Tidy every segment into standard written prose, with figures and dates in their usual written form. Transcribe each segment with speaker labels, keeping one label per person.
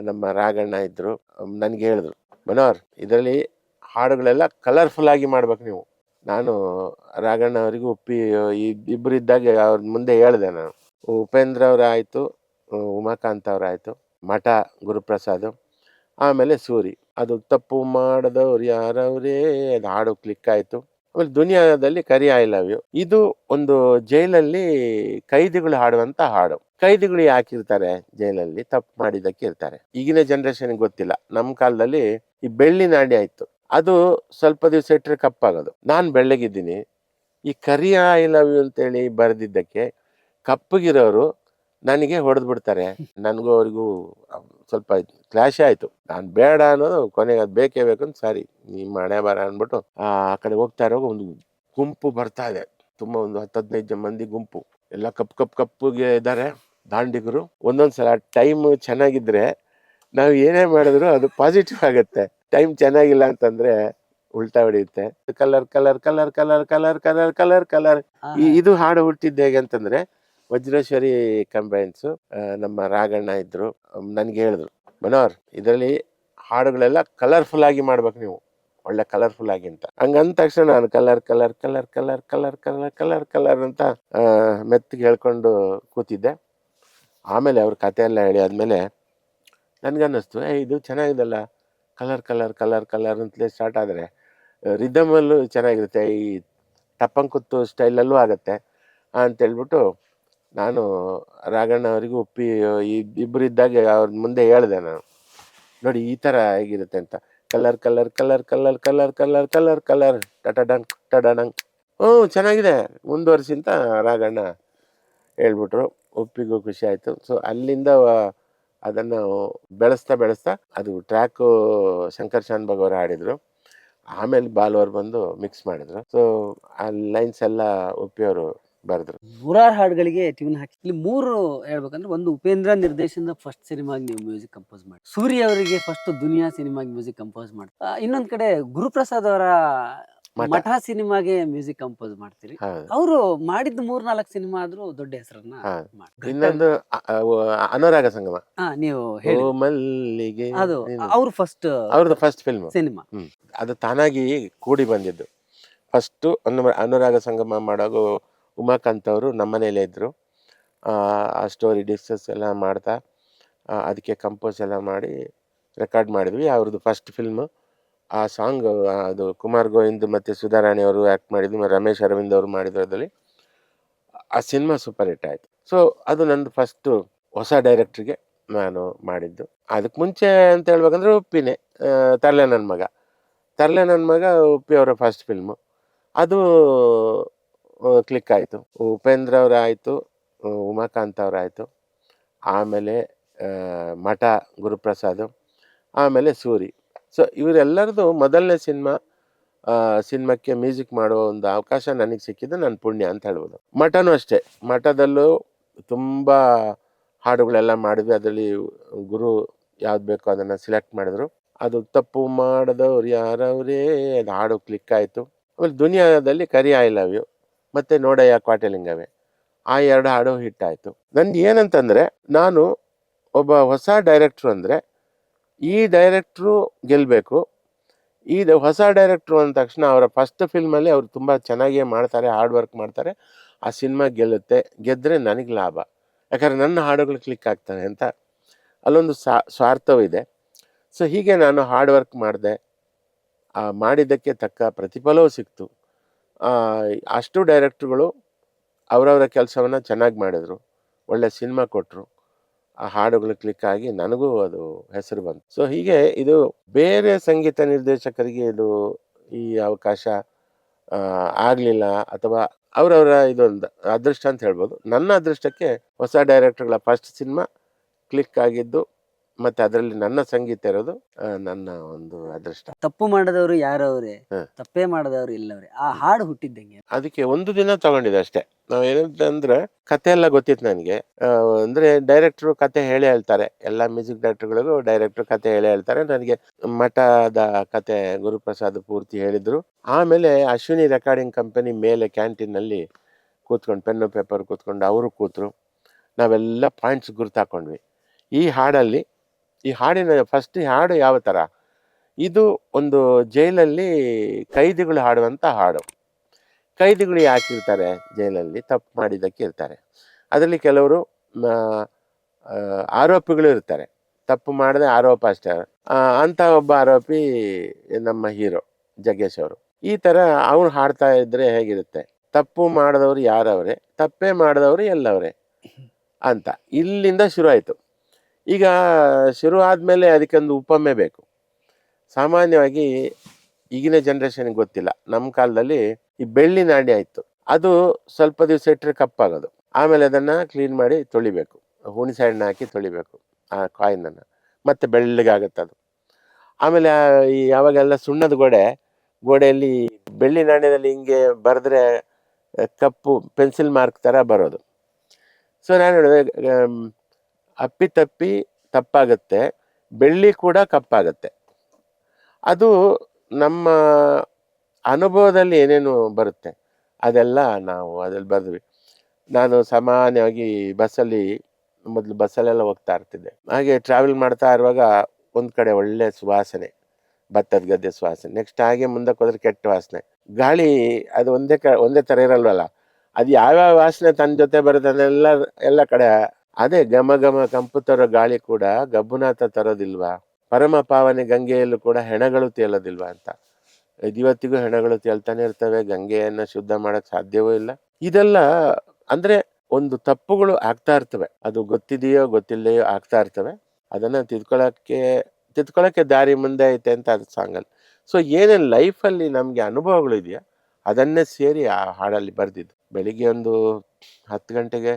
Speaker 1: ನಮ್ಮ ರಾಘಣ್ಣ ಇದ್ರು. ನನಗೆ ಹೇಳಿದ್ರು, ಮನೋಹರ್ ಇದರಲ್ಲಿ ಹಾಡುಗಳೆಲ್ಲ ಕಲರ್ಫುಲ್ ಆಗಿ ಮಾಡ್ಬೇಕು ನೀವು. ನಾನು ರಾಘಣ್ಣ ಅವರಿಗೂ ಇಬ್ಬರು ಇದ್ದಾಗ ಅವ್ರ ಮುಂದೆ ಹೇಳಿದೆ ನಾನು. ಉಪೇಂದ್ರ ಅವರಾಯಿತು, ಉಮಾಕಾಂತ್ ಅವರಾಯಿತು, ಮಠ ಗುರುಪ್ರಸಾದ್, ಆಮೇಲೆ ಸೂರಿ. ಅದು ತಪ್ಪು ಮಾಡದವ್ರು ಯಾರವ್ರೇ, ಅದು ಹಾಡು ಕ್ಲಿಕ್ ಆಯಿತು. ಆಮೇಲೆ ದುನಿಯಾದಲ್ಲಿ ಕರಿ ಐ ಲವ್ ಯು, ಇದು ಒಂದು ಜೈಲಲ್ಲಿ ಕೈದಿಗಳು ಹಾಡುವಂತ ಹಾಡು. ಕೈದಿಗಳು ಯಾಕಿರ್ತಾರೆ ಜೈಲಲ್ಲಿ? ತಪ್ಪು ಮಾಡಿದ್ದಕ್ಕೆ ಇರ್ತಾರೆ. ಈಗಿನ ಜನರೇಷನ್ಗೆ ಗೊತ್ತಿಲ್ಲ. ನಮ್ಮ ಕಾಲದಲ್ಲಿ ಈ ಬೆಳ್ಳಿ ನಾಡಿ ಆಯ್ತು, ಅದು ಸ್ವಲ್ಪ ದಿವಸ ಇಟ್ಟರೆ ಕಪ್ಪಾಗೋದು. ನಾನು ಬೆಳ್ಳಗಿದ್ದೀನಿ, ಈ ಕರಿ ಐ ಲವ್ ಯು ಅಂತೇಳಿ ಬರೆದಿದ್ದಕ್ಕೆ ಕಪ್ಪಗಿರೋರು ನನಗೆ ಹೊಡೆದು ಬಿಡ್ತಾರೆ. ನನಗೂ ಅವ್ರಿಗೂ ಸ್ವಲ್ಪ ಕ್ಲಾಶ್ ಆಯ್ತು. ನಾನು ಬೇಡ ಅನ್ನೋದು ಕೊನೆಗೆ ಅದು ಬೇಕೇ ಬೇಕು ಅಂತ ಸರಿ ನಿಮ್ಮ ಹಣೆ ಬರ ಅಂದ್ಬಿಟ್ಟು ಆ ಕಡೆ ಹೋಗ್ತಾ ಇರೋ ಒಂದು ಗುಂಪು ಬರ್ತಾ ಇದೆ. ತುಂಬಾ ಒಂದು 10-15 ಮಂದಿ ಗುಂಪು, ಎಲ್ಲ ಕಪ್ಪುಗೆ ಇದ್ದಾರೆ ದಾಂಡಿಗರು. ಒಂದೊಂದ್ಸಲ ಟೈಮ್ ಚೆನ್ನಾಗಿದ್ರೆ ನಾವು ಏನೇ ಮಾಡಿದ್ರು ಅದು ಪಾಸಿಟಿವ್ ಆಗುತ್ತೆ. ಟೈಮ್ ಚೆನ್ನಾಗಿಲ್ಲ ಅಂತಂದ್ರೆ ಉಲ್ಟಾ ಹೊಡೆಯುತ್ತೆ. Colour colour colour colour colour colour colour colour. ಇದು ಹಾಡು ಹುಟ್ಟಿದ್ದು ಹೇಗೆ ಅಂತಂದ್ರೆ, ವಜ್ರೇಶ್ವರಿ ಕಂಬೈನ್ಸ್ ನಮ್ಮ ರಾಘಣ್ಣ ಇದ್ರು. ನನಗೆ ಹೇಳಿದ್ರು, ಮನೋಹರ್ ಇದರಲ್ಲಿ ಹಾಡುಗಳೆಲ್ಲ ಕಲರ್ಫುಲ್ ಆಗಿ ಮಾಡ್ಬೇಕು ನೀವು, ಒಳ್ಳೆ ಕಲರ್ಫುಲ್ ಆಗಿ ಅಂತ. ಹಂಗಂದ ತಕ್ಷಣ ನಾನು colour colour colour colour colour colour colour colour ಅಂತ ಮೆತ್ತಿಗೆ ಹೇಳ್ಕೊಂಡು ಕೂತಿದ್ದೆ. ಆಮೇಲೆ ಅವ್ರ ಕತೆ ಎಲ್ಲ ಹೇಳಿ ಆದ್ಮೇಲೆ ನನ್ಗನ್ನಿಸ್ತು, ಇದು ಚೆನ್ನಾಗಿದೆಲ್ಲ, ಕಲರ್ ಕಲರ್ ಕಲರ್ ಕಲರ್ ಅಂತಲೇ ಸ್ಟಾರ್ಟ್ ಆದರೆ ರಿದಮಲ್ಲೂ ಚೆನ್ನಾಗಿರುತ್ತೆ, ಈ ಟಪ್ಪಂಕುತ್ತು ಸ್ಟೈಲಲ್ಲೂ ಆಗುತ್ತೆ ಅಂತೇಳ್ಬಿಟ್ಟು ನಾನು ರಾಘಣ್ಣ ಅವರಿಗೂ ಇಬ್ಬರು ಇದ್ದಾಗ ಅವ್ರ ಮುಂದೆ ಹೇಳಿದೆ ನಾನು. ನೋಡಿ ಈ ಥರ ಹೇಗಿರುತ್ತೆ ಅಂತ. Colour colour colour colour colour colour colour colour ಟಡಂಕ್ ಟಡಂಕ್. ಚೆನ್ನಾಗಿದೆ, ಮುಂದುವರಿಸಿ ಅಂತ ರಾಘಣ್ಣ ಹೇಳ್ಬಿಟ್ರು. ಒಪ್ಪಿಗೂ ಖುಷಿ ಆಯಿತು. ಸೊ ಅಲ್ಲಿಂದ ಅದನ್ನು ಬೆಳೆಸ್ತಾ ಅದು ಟ್ರ್ಯಾಕು ಶಂಕರ್ ಶಾನ್ಭಾಗ್ ಅವರು ಹಾಡಿದರು. ಆಮೇಲೆ ಬಾಲ್ವರು ಬಂದು ಮಿಕ್ಸ್ ಮಾಡಿದ್ರು. ಸೊ ಆ ಲೈನ್ಸ್ ಎಲ್ಲ ಒಪ್ಪಿಯವರು ಬರೆದ್ರು.
Speaker 2: ನೂರಾರು ಹಾಡುಗಳಿಗೆ ಟ್ಯೂನ್ ಹಾಕಿ. ಇಲ್ಲಿ 3 ಹೇಳ್ಬೇಕಂದ್ರೆ, ಒಂದು ಉಪೇಂದ್ರ ನಿರ್ದೇಶನದ ಫಸ್ಟ್ ಸಿನಿಮಾಗಿ ನೀವು ಮ್ಯೂಸಿಕ್ ಕಂಪೋಸ್ ಮಾಡಿ, ಸೂರ್ಯ ಅವರಿಗೆ ಫಸ್ಟ್ ದುನಿಯಾ ಸಿನಿಮಾಗಿ ಮ್ಯೂಸಿಕ್ ಕಂಪೋಸ್ ಮಾಡಿ, ಇನ್ನೊಂದ್ ಕಡೆ ಗುರುಪ್ರಸಾದ್ ಅವರ ಮಠ ಸಿನಿಮಾಗೆ ಮ್ಯೂಸಿಕ್ ಕಂಪೋಸ್ ಮಾಡ್ತೀರಿ. ಅವರು ಮಾಡಿದ 3-4 ಸಿನಿಮಾ ಆದ್ರೂ ದೊಡ್ಡ ಹೆಸರನ್ನ
Speaker 1: ಇನ್ನೊಂದು ಅನುರಾಗ ಸಂಗಮ
Speaker 2: ನೀವು ಹೇಳಿ
Speaker 1: ಮಲ್ಲಿಗೆ,
Speaker 2: ಅದು ಅವ್ರ
Speaker 1: ಅವ್ರದ್ದು ಫಸ್ಟ್ ಫಿಲ್ಮ್
Speaker 2: ಸಿನಿಮಾ.
Speaker 1: ಅದು ತಾನಾಗಿ ಕೂಡಿ ಬಂದಿದ್ದು. ಫಸ್ಟ್ ಅನುರಾಗ ಸಂಗಮ ಮಾಡಾಗ ಉಮಾಕಾಂತ್ ಅವರು ನಮ್ಮನೇಲೇ ಇದ್ದರು. ಆ ಸ್ಟೋರಿ ಡಿಸ್ಕಸ್ ಎಲ್ಲ ಮಾಡ್ತಾ ಅದಕ್ಕೆ ಕಂಪೋಸ್ ಎಲ್ಲ ಮಾಡಿ ರೆಕಾರ್ಡ್ ಮಾಡಿದ್ವಿ. ಅವ್ರದ್ದು ಫಸ್ಟ್ ಫಿಲ್ಮು. ಆ ಸಾಂಗ್ ಅದು ಕುಮಾರ್ ಗೋವಿಂದ್ ಮತ್ತು ಸುಧಾರಾಣಿ ಅವರು ಆ್ಯಕ್ಟ್ ಮಾಡಿದ್ದು, ರಮೇಶ್ ಅರವಿಂದ್ ಅವರು ಮಾಡಿದ್ರಲ್ಲಿ ಆ ಸಿನಿಮಾ ಸೂಪರ್ ಹಿಟ್ ಆಯಿತು. ಸೊ ಅದು ನಂದು ಫಸ್ಟು ಹೊಸ ಡೈರೆಕ್ಟ್ರಿಗೆ ನಾನು ಮಾಡಿದ್ದು. ಅದಕ್ಕೆ ಮುಂಚೆ ಅಂತ ಹೇಳ್ಬೇಕಂದ್ರೆ ಉಪ್ಪಿನೇ, ತರ್ಲೆ ನನ್ನ ಮಗ ಉಪ್ಪಿ ಅವರ ಫಸ್ಟ್ ಫಿಲ್ಮು. ಅದು ಕ್ಲಿಕ್ ಆಯಿತು. ಉಪೇಂದ್ರ ಅವರಾಯಿತು, ಉಮಾಕಾಂತ್ ಅವರಾಯಿತು, ಆಮೇಲೆ ಮಠ ಗುರುಪ್ರಸಾದ್, ಆಮೇಲೆ ಸೂರಿ. ಸೊ ಇವರೆಲ್ಲರದು ಮೊದಲನೇ ಸಿನಿಮಾಕ್ಕೆ ಮ್ಯೂಸಿಕ್ ಮಾಡುವ ಒಂದು ಅವಕಾಶ ನನಗೆ ಸಿಕ್ಕಿದ್ದು ನನ್ನ ಪುಣ್ಯ ಅಂತ ಹೇಳ್ಬೋದು. ಮಠನೂ ಅಷ್ಟೇ, ಮಠದಲ್ಲೂ ತುಂಬ ಹಾಡುಗಳೆಲ್ಲ ಮಾಡಿದ್ವಿ. ಅದರಲ್ಲಿ ಗುರು ಯಾವ್ದು ಬೇಕೋ ಅದನ್ನು ಸೆಲೆಕ್ಟ್ ಮಾಡಿದ್ರು. ಅದು ತಪ್ಪು ಮಾಡದವ್ರು ಯಾರವ್ರೇ, ಅದು ಹಾಡು ಕ್ಲಿಕ್ ಆಯಿತು. ಆಮೇಲೆ ದುನಿಯಾದಲ್ಲಿ ಕರಿ ಐ ಲವ್ ಯು ಮತ್ತು ನೋಡಯ್ಯ ಕ್ವಾಟೆಲಿಂಗವೇ, ಆ 2 ಹಾಡು ಹಿಟ್ ಆಯಿತು. ನಂದು ಏನಂತಂದರೆ, ನಾನು ಒಬ್ಬ ಹೊಸ ಡೈರೆಕ್ಟ್ರು ಅಂದರೆ ಈ ಡೈರೆಕ್ಟ್ರು ಗೆಲ್ಲಬೇಕು. ಈ ಹೊಸ ಡೈರೆಕ್ಟ್ರು ಅಂದ ತಕ್ಷಣ ಅವರ ಫಸ್ಟ್ ಫಿಲ್ಮಲ್ಲಿ ಅವ್ರು ತುಂಬ ಚೆನ್ನಾಗೇ ಮಾಡ್ತಾರೆ, ಹಾರ್ಡ್ ವರ್ಕ್ ಮಾಡ್ತಾರೆ, ಆ ಸಿನಿಮಾ ಗೆಲ್ಲುತ್ತೆ. ಗೆದ್ದರೆ ನನಗೆ ಲಾಭ, ಯಾಕಂದರೆ ನನ್ನ ಹಾಡುಗಳು ಕ್ಲಿಕ್ ಆಗ್ತವೆ ಅಂತ ಅಲ್ಲೊಂದು ಸ್ವಾರ್ಥವಿದೆ. ಸೊ ಹೀಗೆ ನಾನು ಹಾರ್ಡ್ ವರ್ಕ್ ಮಾಡಿದೆ, ಮಾಡಿದ್ದಕ್ಕೆ ತಕ್ಕ ಪ್ರತಿಫಲವೂ ಸಿಕ್ತು. ಅಷ್ಟು ಡೈರೆಕ್ಟ್ರುಗಳು ಅವರವರ ಕೆಲಸವನ್ನು ಚೆನ್ನಾಗಿ ಮಾಡಿದರು, ಒಳ್ಳೆ ಸಿನಿಮಾ ಕೊಟ್ಟರು, ಆ ಹಾಡುಗಳು ಕ್ಲಿಕ್ ಆಗಿ ನನಗೂ ಅದು ಹೆಸರು ಬಂತು. ಸೊ ಹೀಗೆ ಇದು ಬೇರೆ ಸಂಗೀತ ನಿರ್ದೇಶಕರಿಗೆ ಇದು ಈ ಅವಕಾಶ ಆಗಲಿಲ್ಲ, ಅಥವಾ ಅವರವರ ಇದೊಂದು ಅದೃಷ್ಟ ಅಂತ ಹೇಳ್ಬೋದು. ನನ್ನ ಅದೃಷ್ಟಕ್ಕೆ ಹೊಸ ಡೈರೆಕ್ಟರ್ಗಳ ಫಸ್ಟ್ ಸಿನಿಮಾ ಕ್ಲಿಕ್ ಆಗಿದ್ದು ಮತ್ತು ಅದರಲ್ಲಿ ನನ್ನ ಸಂಗೀತ ಇರೋದು ನನ್ನ ಒಂದು ಅದೃಷ್ಟ.
Speaker 2: ತಪ್ಪು ಮಾಡದವರು ಯಾರವ್ರೆ, ತಪ್ಪೇ ಮಾಡದವ್ರು ಇಲ್ಲವ್ರೆ, ಆ ಹಾಡು ಹುಟ್ಟಿದ್ದಂಗೆ.
Speaker 1: ಅದಕ್ಕೆ ಒಂದು ದಿನ ತಗೊಂಡಿದೆ ಅಷ್ಟೇ. ನಾವು ಏನಂತಂದ್ರೆ, ಕತೆ ಎಲ್ಲ ಗೊತ್ತಿತ್ತು ನನಗೆ. ಅಂದರೆ ಡೈರೆಕ್ಟ್ರು ಕತೆ ಹೇಳೇ ಹೇಳ್ತಾರೆ, ಎಲ್ಲ ಮ್ಯೂಸಿಕ್ ಡೈರೆಕ್ಟರ್ಗಳಿಗೂ ಡೈರೆಕ್ಟ್ರು ಕತೆ ಹೇಳೇ ಹೇಳ್ತಾರೆ. ನನಗೆ ಮಠದ ಕತೆ ಗುರುಪ್ರಸಾದ್ ಪೂರ್ತಿ ಹೇಳಿದರು. ಆಮೇಲೆ ಅಶ್ವಿನಿ ರೆಕಾರ್ಡಿಂಗ್ ಕಂಪನಿ ಮೇಲೆ ಕ್ಯಾಂಟೀನಲ್ಲಿ ಕೂತ್ಕೊಂಡು ಪೆನ್ನು ಪೇಪರ್ ಕೂತ್ಕೊಂಡು ಅವರು ಕೂತರು. ನಾವೆಲ್ಲ ಪಾಯಿಂಟ್ಸ್ ಗುರ್ತಾಕೊಂಡ್ವಿ. ಈ ಹಾಡಲ್ಲಿ ಈ ಹಾಡಿನ ಫಸ್ಟ್ ಹಾಡು ಯಾವ ಥರ, ಇದು ಒಂದು ಜೈಲಲ್ಲಿ ಕೈದಿಗಳು ಹಾಡುವಂಥ ಹಾಡು. ಕೈದಿಗಳು ಯಾಕಿರ್ತಾರೆ ಜೈಲಲ್ಲಿ? ತಪ್ಪು ಮಾಡಿದ್ದಕ್ಕೆ ಇರ್ತಾರೆ. ಅದರಲ್ಲಿ ಕೆಲವರು ಆರೋಪಿಗಳು ಇರ್ತಾರೆ, ತಪ್ಪು ಮಾಡದೆ ಆರೋಪ ಅಷ್ಟೇ. ಅಂಥ ಒಬ್ಬ ಆರೋಪಿ ನಮ್ಮ ಹೀರೋ ಜಗ್ಗೇಶ್ ಅವರು. ಈ ಥರ ಅವ್ರು ಹಾಡ್ತಾ ಇದ್ರೆ ಹೇಗಿರುತ್ತೆ, ತಪ್ಪು ಮಾಡಿದವರು ಯಾರವ್ರೆ, ತಪ್ಪೇ ಮಾಡಿದವರು ಎಲ್ಲವ್ರೆ ಅಂತ ಇಲ್ಲಿಂದ ಶುರು ಆಯಿತು. ಈಗ ಶುರು ಆದಮೇಲೆ ಅದಕ್ಕೊಂದು ಉಪಮೆ ಬೇಕು. ಸಾಮಾನ್ಯವಾಗಿ ಈಗಿನ ಜನ್ರೇಷನ್ಗೆ ಗೊತ್ತಿಲ್ಲ, ನಮ್ಮ ಕಾಲದಲ್ಲಿ ಈ ಬೆಳ್ಳಿ ನಾಣ್ಯ ಇತ್ತು, ಅದು ಸ್ವಲ್ಪ ದಿವಸ ಇಟ್ಟರೆ ಕಪ್ಪಾಗೋದು. ಆಮೇಲೆ ಅದನ್ನು ಕ್ಲೀನ್ ಮಾಡಿ ತೊಳಿಬೇಕು, ಹುಣಸೆ ಹಣ್ಣು ಹಾಕಿ ತೊಳಿಬೇಕು ಆ ಕಾಯಿನನ್ನು, ಮತ್ತೆ ಬೆಳ್ಳಗಾಗುತ್ತೆ ಅದು. ಆಮೇಲೆ ಈ ಯಾವಾಗೆಲ್ಲ ಸುಣ್ಣದ ಗೋಡೆಯಲ್ಲಿ ಬೆಳ್ಳಿ ನಾಣ್ಯದಲ್ಲಿ ಹಿಂಗೆ ಬರೆದ್ರೆ ಕಪ್ಪು ಪೆನ್ಸಿಲ್ ಮಾರ್ಕ್ ಥರ ಬರೋದು. ಸೊ ನಾನು ಹೇಳಿದೆ, ಅಪ್ಪಿತಪ್ಪಿ ತಪ್ಪಾಗುತ್ತೆ, ಬೆಳ್ಳಿ ಕೂಡ ಕಪ್ಪಾಗುತ್ತೆ. ಅದು ನಮ್ಮ ಅನುಭವದಲ್ಲಿ ಏನೇನು ಬರುತ್ತೆ ಅದೆಲ್ಲ ನಾವು ಅದ್ರಲ್ಲಿ ಬರೆದ್ವಿ. ನಾನು ಸಾಮಾನ್ಯವಾಗಿ ಬಸ್ಸಲ್ಲೆಲ್ಲ ಹೋಗ್ತಾ ಇರ್ತಿದ್ದೆ. ಹಾಗೆ ಟ್ರಾವೆಲ್ ಮಾಡ್ತಾ ಇರುವಾಗ ಒಂದು ಕಡೆ ಒಳ್ಳೆ ಸುವಾಸನೆ, ಭತ್ತದ ಗದ್ದೆ ಸುವಾಸನೆ. ನೆಕ್ಸ್ಟ್ ಹಾಗೆ ಮುಂದಕ್ಕೆ ಹೋದ್ರೆ ಕೆಟ್ಟ ವಾಸನೆ. ಗಾಳಿ ಅದು ಒಂದೇ ಥರ ಇರಲ್ವಲ್ಲ, ಅದು ಯಾವ್ಯಾವ ವಾಸನೆ ತನ್ನ ಜೊತೆ ಬರುತ್ತೆ ಎಲ್ಲ ಕಡೆ ಅದೇ ಘಮ ಘಮ ಕಂಪು ತರೋ ಗಾಳಿ ಕೂಡ ಗಬ್ಬುನಾಥ ತರೋದಿಲ್ವಾ, ಪರಮ ಪಾವನೆ ಗಂಗೆಯಲ್ಲೂ ಕೂಡ ಹೆಣಗಳು ತೇಲೋದಿಲ್ವಾ ಅಂತ. ಇವತ್ತಿಗೂ ಹೆಣಗಳು ತೇಲ್ತಾನೆ ಇರ್ತವೆ, ಗಂಗೆಯನ್ನು ಶುದ್ಧ ಮಾಡಕ್ ಸಾಧ್ಯವೂ ಇಲ್ಲ. ಇದೆಲ್ಲ ಅಂದ್ರೆ ಒಂದು ತಪ್ಪುಗಳು ಆಗ್ತಾ ಇರ್ತವೆ, ಅದು ಗೊತ್ತಿದೆಯೋ ಗೊತ್ತಿಲ್ಲದೆಯೋ ಆಗ್ತಾ ಇರ್ತವೆ. ಅದನ್ನ ತಿದ್ಕೊಳ್ಳೋಕ್ಕೆ ದಾರಿ ಮುಂದೆ ಐತೆ ಅಂತ ಅದು ಸಾಂಗಲ್ಲಿ. ಸೊ ಏನೇನು ಲೈಫಲ್ಲಿ ನಮಗೆ ಅನುಭವಗಳು ಇದೆಯಾ ಅದನ್ನೇ ಸೇರಿ ಆ ಹಾಡಲ್ಲಿ ಬರೆದಿದ್ದು. ಬೆಳಿಗ್ಗೆ ಒಂದು 10 ಗಂಟೆಗೆ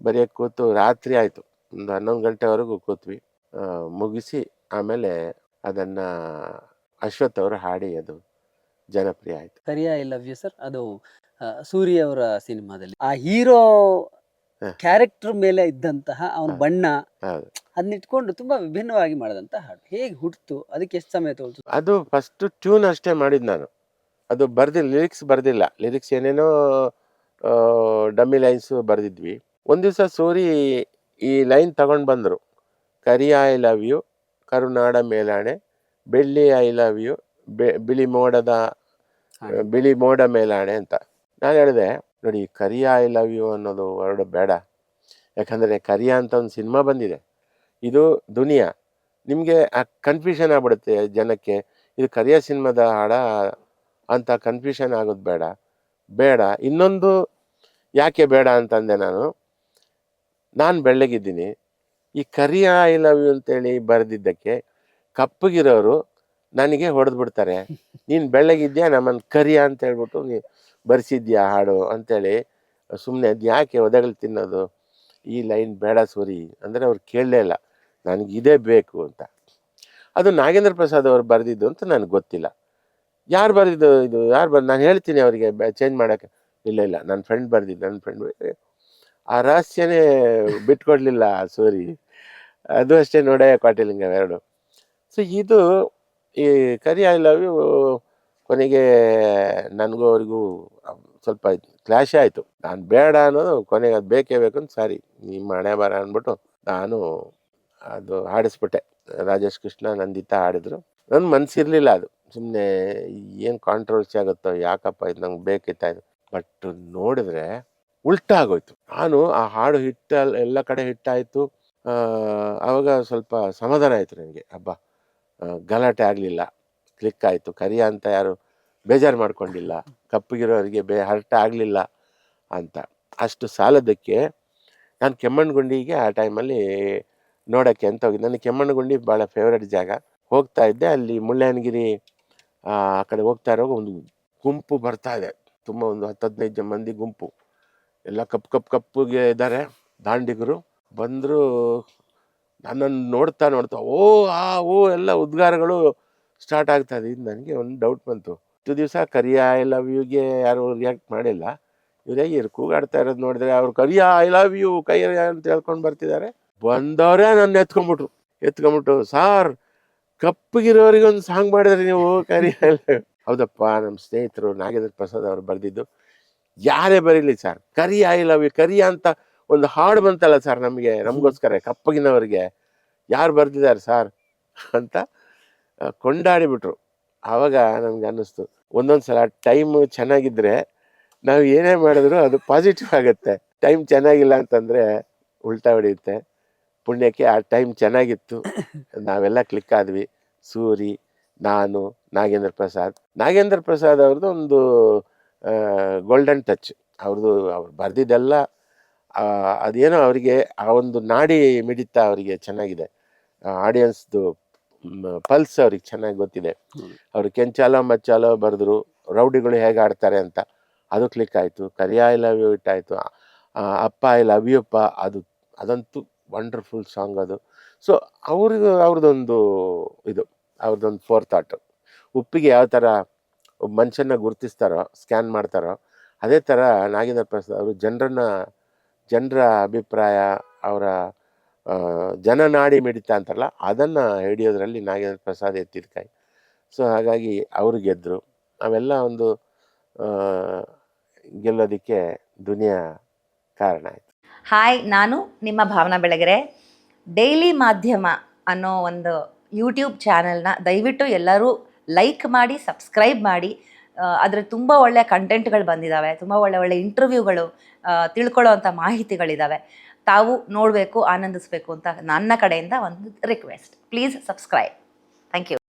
Speaker 1: ಬರೆಯೋಕ್ಕೆ ಕೂತು ರಾತ್ರಿ ಆಯಿತು, ಒಂದು 11 ಗಂಟೆವರೆಗೂ ಕೂತ್ವಿ. ಮುಗಿಸಿ ಆಮೇಲೆ ಅದನ್ನ ಅಶ್ವಥ್ ಅವರು ಹಾಡಿ ಅದು ಜನಪ್ರಿಯ ಆಯಿತು.
Speaker 2: ಕರಿಯ ಐ ಲವ್ ಯು ಸರ್, ಅದು ಸೂರಿ ಅವರ ಸಿನಿಮಾದಲ್ಲಿ ಆ ಹೀರೋ ಕ್ಯಾರೆಕ್ಟರ್ ಮೇಲೆ ಇದ್ದಂತಹ ಅವನ ಬಣ್ಣ
Speaker 1: ಹೌದು,
Speaker 2: ಅದನ್ನ ಇಟ್ಕೊಂಡು ತುಂಬಾ ವಿಭಿನ್ನವಾಗಿ ಮಾಡಿದಂತ ಹಾಡು. ಹೇಗೆ ಹುಟ್ಟಿತು, ಅದಕ್ಕೆ ಎಷ್ಟು ಸಮಯ ತೋಳ್ತು?
Speaker 1: ಅದು ಫಸ್ಟ್ ಟ್ಯೂನ್ ಅಷ್ಟೇ ಮಾಡಿದ್ದು ನಾನು, ಅದು ಬರ್ದಿಲ್ಲ, ಲಿರಿಕ್ಸ್ ಬರ್ದಿಲ್ಲ. ಲಿರಿಕ್ಸ್ ಏನೇನೋ ಡಮ್ಮಿ ಲೈನ್ಸು ಬರೆದಿದ್ವಿ. ಒಂದು ದಿವಸ ಸೂರಿ ಈ ಲೈನ್ ತಗೊಂಡು ಬಂದರು, ಕರಿಯ ಐ ಲವ್ ಯು, ಕರುನಾಡ ಮೇಲಾಣೆ, ಬೆಳ್ಳಿ ಐ ಲವ್ ಯು, ಬಿಳಿ ಮೋಡ ಮೇಲಾಣೆ ಅಂತ. ನಾನು ಹೇಳಿದೆ, ನೋಡಿ ಕರಿಯ ಐ ಲವ್ ಯು ಅನ್ನೋದು ವರ್ಡ್ ಬೇಡ, ಯಾಕಂದರೆ ಕರಿಯ ಅಂತ ಒಂದು ಸಿನಿಮಾ ಬಂದಿದೆ, ಇದು ದುನಿಯಾ, ನಿಮಗೆ ಕನ್ಫ್ಯೂಷನ್ ಆಗ್ಬಿಡುತ್ತೆ ಜನಕ್ಕೆ, ಇದು ಕರಿಯ ಸಿನಿಮಾದ ಹಾಡ ಅಂತ ಕನ್ಫ್ಯೂಷನ್ ಆಗೋದು ಬೇಡ. ಇನ್ನೊಂದು ಯಾಕೆ ಬೇಡ ಅಂತಂದೆ ನಾನು ಬೆಳ್ಳಗಿದ್ದೀನಿ, ಈ ಕರಿಯ ಐ ಲವ್ ಯು ಅಂತೇಳಿ ಬರೆದಿದ್ದಕ್ಕೆ ಕಪ್ಪಗಿರೋರು ನನಗೆ ಹೊಡೆದ್ಬಿಡ್ತಾರೆ, ನೀನು ಬೆಳ್ಳಗಿದ್ಯಾ ನಮ್ಮನ್ನು ಕರಿಯ ಅಂತ ಹೇಳ್ಬಿಟ್ಟು ನೀ ಬರೆಸಿದ್ಯಾ ಹಾಡು ಅಂತೇಳಿ ಸುಮ್ಮನೆ ಅದು ಯಾಕೆ ಒದಗಳು ತಿನ್ನೋದು, ಈ ಲೈನ್ ಬೇಡ ಸೂರಿ ಅಂದರೆ ಅವ್ರು ಕೇಳಲೇ ಇಲ್ಲ, ನನಗಿದೇ ಬೇಕು ಅಂತ. ಅದು ನಾಗೇಂದ್ರ ಪ್ರಸಾದ್ ಅವರು ಬರೆದಿದ್ದು ಅಂತ ನನಗೆ ಗೊತ್ತಿಲ್ಲ. ಯಾರು ಬರೆದಿದ್ದು ಇದು, ನಾನು ಹೇಳ್ತೀನಿ ಅವರಿಗೆ ಚೇಂಜ್ ಮಾಡೋಕ್ಕೆ. ಇಲ್ಲ ನನ್ನ ಫ್ರೆಂಡ್ ಬರೆದಿದ್ದು, ನನ್ನ ಫ್ರೆಂಡ್. ಆ ರಹಸ್ಯನೇ ಬಿಟ್ಕೊಡ್ಲಿಲ್ಲ ಸೂರಿ. ಅದು ಅಷ್ಟೇ ನೋಡೇ ಪಾಟೀಲಿಂಗ ಎರಡು. ಸೊ ಇದು ಈ ಕರಿ ಐ ಲವ್ ಯು ಕೊನೆಗೆ ನನಗೂ ಅವ್ರಿಗೂ ಸ್ವಲ್ಪ ಕ್ಲಾಶ್ ಆಯಿತು. ನಾನು ಬೇಡ ಅನ್ನೋದು ಕೊನೆಗೆ ಅದು ಬೇಕೇ ಬೇಕು ಅಂತ, ಸಾರಿ ನಿಮ್ಮ ಹಣೆ ಬರ ಅಂದ್ಬಿಟ್ಟು ನಾನು ಅದು ಹಾಡಿಸ್ಬಿಟ್ಟೆ. ರಾಜೇಶ್ ಕೃಷ್ಣ ನಂದಿತಾ ಹಾಡಿದ್ರು, ನನ್ನ ಮನಸ್ಸಿರಲಿಲ್ಲ ಅದು. ಸುಮ್ಮನೆ ಏನು ಕಾಂಟ್ರವರ್ಸಿ ಆಗುತ್ತೋ, ಯಾಕಪ್ಪ ಇದು ನಂಗೆ ಬೇಕಿತ್ತಾಯಿತು. ಬಟ್ ನೋಡಿದ್ರೆ ಉಲ್ಟಾ ಆಗೋಯ್ತು. ನಾನು ಆ ಹಾಡು ಎಲ್ಲ ಕಡೆ ಹಿಟ್ಟಾಯಿತು. ಆವಾಗ ಸ್ವಲ್ಪ ಸಮಾಧಾನ ಆಯಿತು ನನಗೆ, ಹಬ್ಬ ಗಲಾಟೆ ಆಗಲಿಲ್ಲ, ಕ್ಲಿಕ್ ಆಯಿತು. ಕರಿಯ ಅಂತ ಯಾರು ಬೇಜಾರು ಮಾಡ್ಕೊಂಡಿಲ್ಲ, ಕಪ್ಪಗಿರೋರಿಗೆ ಹರ್ಟ್ ಆಗಲಿಲ್ಲ ಅಂತ. ಅಷ್ಟು ಸಾಲದಕ್ಕೆ ನಾನು ಕೆಮ್ಮಣ್ಣುಗುಂಡಿಗೆ ಆ ಟೈಮಲ್ಲಿ ನೋಡೋಕ್ಕೆ ಅಂತ ಹೋಗಿದ್ದೆ. ನನಗೆ ಕೆಮ್ಮಣ್ಣುಗುಂಡಿ ಭಾಳ ಫೇವ್ರೇಟ್ ಜಾಗ. ಹೋಗ್ತಾ ಇದ್ದೆ, ಅಲ್ಲಿ ಮುಳ್ಳಯ್ಯನಗಿರಿ ಆ ಕಡೆ ಹೋಗ್ತಾ ಇರೋವಾಗ ಒಂದು ಗುಂಪು ಬರ್ತಾ ಇದೆ, ತುಂಬ ಒಂದು 10-15 ಮಂದಿ ಗುಂಪು, ಎಲ್ಲ ಕಪ್ಪುಗೆ ಇದ್ದಾರೆ, ದಾಂಡಿಗರು ಬಂದರು. ನನ್ನನ್ನು ನೋಡ್ತಾ ಓ ಎಲ್ಲ ಉದ್ಗಾರಗಳು ಸ್ಟಾರ್ಟ್ ಆಗ್ತಾ ಇದೆ. ಇದು ನನಗೆ ಒಂದು ಡೌಟ್ ಬಂತು, ಇಷ್ಟು ದಿವಸ ಕರಿಯ ಐ ಲವ್ ಯುಗೆ ಯಾರು ರಿಯಾಕ್ಟ್ ಮಾಡಿಲ್ಲ, ಇವ್ರು ಕೂಗಾಡ್ತಾ ಇರೋದು ನೋಡಿದ್ರೆ ಅವ್ರು ಕರಿಯ ಐ ಲವ್ ಯು ಅಂತ ಹೇಳ್ಕೊಂಡು ಬರ್ತಿದ್ದಾರೆ. ಬಂದವರೇ ನನ್ನ ಎತ್ಕೊಂಬಿಟ್ಟು ಸಾರ್ ಕಪ್ಪಗಿರೋರಿಗೆ ಒಂದು ಸಾಂಗ್ ಮಾಡಿದ್ರಿ ನೀವು ಕರಿಯ ಐ ಲವ್ ಯು. ಹೌದಪ್ಪ, ನಮ್ಮ ಸ್ನೇಹಿತರು ನಾಗೇಂದ್ರ ಪ್ರಸಾದ್ ಅವರು ಬರೆದಿದ್ದು, ಯಾರೇ ಬರೀಲಿ sir, Kariya I love you, Kariya ಅಂತ ಒಂದು ಹಾಡು ಬಂತಲ್ಲ ಸರ್ ನಮಗೋಸ್ಕರ ಕಪ್ಪಗಿನವ್ರಿಗೆ, ಯಾರು ಬರ್ದಿದ್ದಾರೆ ಸಾರ್ ಅಂತ ಕೊಂಡಾಡಿಬಿಟ್ರು. ಆವಾಗ ನನಗೆ ಅನ್ನಿಸ್ತು, ಒಂದೊಂದು ಸಲ ಟೈಮು ಚೆನ್ನಾಗಿದ್ದರೆ ನಾವು ಏನೇ ಮಾಡಿದ್ರು ಅದು ಪಾಸಿಟಿವ್ ಆಗುತ್ತೆ. ಟೈಮ್ ಚೆನ್ನಾಗಿಲ್ಲ ಅಂತಂದರೆ ಉಲ್ಟಾ ಹೊಡೆಯುತ್ತೆ. ಪುಣ್ಯಕ್ಕೆ ಆ ಟೈಮ್ ಚೆನ್ನಾಗಿತ್ತು, ನಾವೆಲ್ಲ ಕ್ಲಿಕ್ ಆದ್ವಿ. ಸೂರಿ, ನಾನು, ನಾಗೇಂದ್ರ ಪ್ರಸಾದ್ ಅವ್ರದ್ದು ಒಂದು ಗೋಲ್ಡನ್ ಟಚ್. ಅವ್ರು ಬರೆದಿದ್ದೆಲ್ಲ ಅದೇನೋ ಅವರಿಗೆ ಆ ಒಂದು ನಾಡಿ ಮಿಡಿತ ಅವರಿಗೆ ಚೆನ್ನಾಗಿದೆ. ಆಡಿಯನ್ಸ್ದು ಪಲ್ಸ್ ಅವ್ರಿಗೆ ಚೆನ್ನಾಗಿ ಗೊತ್ತಿದೆ. ಅವರು ಕೆಂಚಾಲೋ ಮಚ್ಚಾಲೋ ಬರೆದ್ರು, ರೌಡಿಗಳು ಹೇಗೆ ಆಡ್ತಾರೆ ಅಂತ ಅದು ಕ್ಲಿಕ್ ಆಯಿತು. ಕರಿಯ ಐ ಲವ್ ಯು ಇಟ್ಟಾಯಿತು. ಅಪ್ಪ ಐ ಲವ್ ಯು ಅಪ್ಪ, ಅದಂತೂ ವಂಡರ್ಫುಲ್ ಸಾಂಗ್ ಅದು. ಸೊ ಅವ್ರದ್ದೊಂದು ಅವ್ರದ್ದೊಂದು ಫೋರ್ ಥಾಟ್. ಉಪ್ಪಿಗೆ ಯಾವ ಥರ ಒಬ್ಬ ಮನುಷ್ಯನ ಗುರುತಿಸ್ತಾರೋ, ಸ್ಕ್ಯಾನ್ ಮಾಡ್ತಾರೋ, ಅದೇ ಥರ ನಾಗೇಂದ್ರ ಪ್ರಸಾದ್ ಅವರು ಜನರ ಅಭಿಪ್ರಾಯ, ಅವರ ಜನನಾಡಿ ಮಿಡಿತ ಅಂತಾರಲ್ಲ, ಅದನ್ನು ಹಿಡಿಯೋದ್ರಲ್ಲಿ ನಾಗೇಂದ್ರ ಪ್ರಸಾದ್ ಎತ್ತಿದ ಕೈ. ಸೊ ಹಾಗಾಗಿ ಅವರು ಗೆದ್ದರು. ಅವೆಲ್ಲ ಒಂದು ಗೆಲ್ಲೋದಕ್ಕೆ ದುನಿಯಾ ಕಾರಣ ಆಯಿತು.
Speaker 3: ಹಾಯ್, ನಾನು ನಿಮ್ಮ ಭಾವನಾ ಬೆಳಗೆರೆ. ಡೈಲಿ ಮಾಧ್ಯಮ ಅನ್ನೋ ಒಂದು ಯೂಟ್ಯೂಬ್ ಚಾನಲ್ನ ದಯವಿಟ್ಟು ಎಲ್ಲರೂ ಲೈಕ್ ಮಾಡಿ, ಸಬ್ಸ್ಕ್ರೈಬ್ ಮಾಡಿ. ಅದರ ತುಂಬ ಒಳ್ಳೆಯ ಕಂಟೆಂಟ್ಗಳು ಬಂದಿದ್ದಾವೆ, ತುಂಬ ಒಳ್ಳೆ ಇಂಟರ್ವ್ಯೂಗಳು, ತಿಳ್ಕೊಳ್ಳೋ ಅಂಥ ಮಾಹಿತಿಗಳಿದ್ದಾವೆ. ತಾವು ನೋಡಬೇಕು, ಆನಂದಿಸಬೇಕು ಅಂತ ನನ್ನ ಕಡೆಯಿಂದ ಒಂದು request. Please subscribe. Thank you.